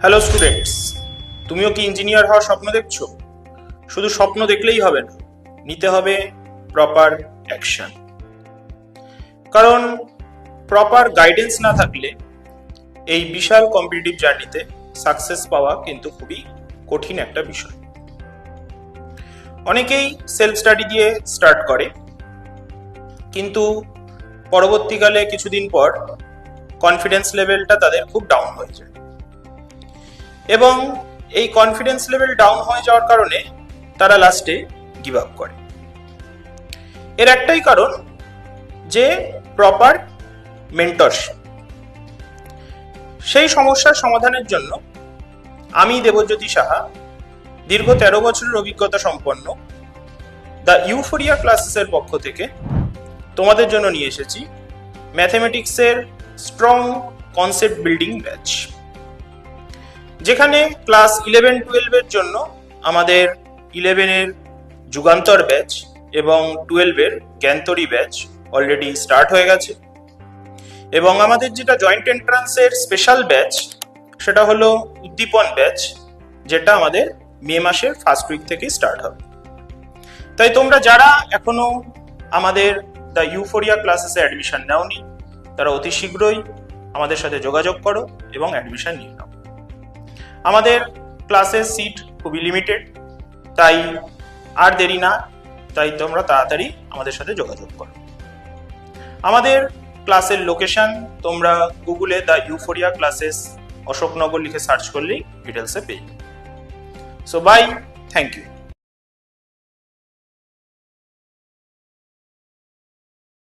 Hello students, তুমিও কি engineer হওয়ার স্বপ্ন দেখছো? শুধু স্বপ্ন দেখলেই হবে না, নিতে হবে প্রপার অ্যাকশন। কারণ প্রপার গাইডেন্স না থাকলে এই বিশাল কম্পিটিটিভ জার্নিতে সাকসেস পাওয়া কিন্তু খুবই কঠিন একটা বিষয়। অনেকেই সেলফ স্টাডি দিয়ে স্টার্ট করে, কিন্তু পরবর্তীকালে কিছুদিন পর কনফিডেন্স লেভেলটা তাদের খুব ডাউন হয়ে যায়, এবং এই কনফিডেন্স লেভেল ডাউন হয়ে যাওয়ার কারণে তারা লাস্টে গিভ আপ করে। এর একটাই কারণ যে প্রপার মেন্টরশিপ। সেই সমস্যার সমাধানের জন্য আমি দেবজ্যোতি সাহা, দীর্ঘ 13 বছরের অভিজ্ঞতা সম্পন্ন দ্য ইউফোরিয়া ক্লাসেসের পক্ষ থেকে তোমাদের জন্য নিয়ে এসেছি ম্যাথমেটিক্সের স্ট্রং কনসেপ্ট বিল্ডিং ব্যাচ, যেখানে ক্লাস 11-12 জন্য আমাদের 11 যুগান্তর ব্যাচ এবং 12 জ্ঞানতরী ব্যাচ অলরেডি স্টার্ট হয়ে গেছে, এবং আমাদের যেটা জয়েন্ট এন্ট্রান্সের স্পেশাল ব্যাচ সেটা হলো উদ্দীপন ব্যাচ, যেটা আমাদের মে মাসের ফার্স্ট উইক থেকে স্টার্ট হবে। তাই তোমরা যারা এখনো আমাদের দ্য ইউফোরিয়া ক্লাসেসে অ্যাডমিশন নাওনি, তারা অতি শীঘ্রই আমাদের সাথে যোগাযোগ করো এবং অ্যাডমিশন নিয়ে নাও। আমাদের ক্লাসের সিট খুবই লিমিটেড, তাই আর দেরি না, তাই তোমরা তাড়াতাড়ি আমাদের সাথে যোগাযোগ করো। আমাদের ক্লাসের লোকেশন তোমরা গুগলে দ্য ইউফোরিয়া ক্লাসেস অশোকনগর লিখে সার্চ করলেই ডিটেলসে পেয়ে যাবে। So bye, thank you.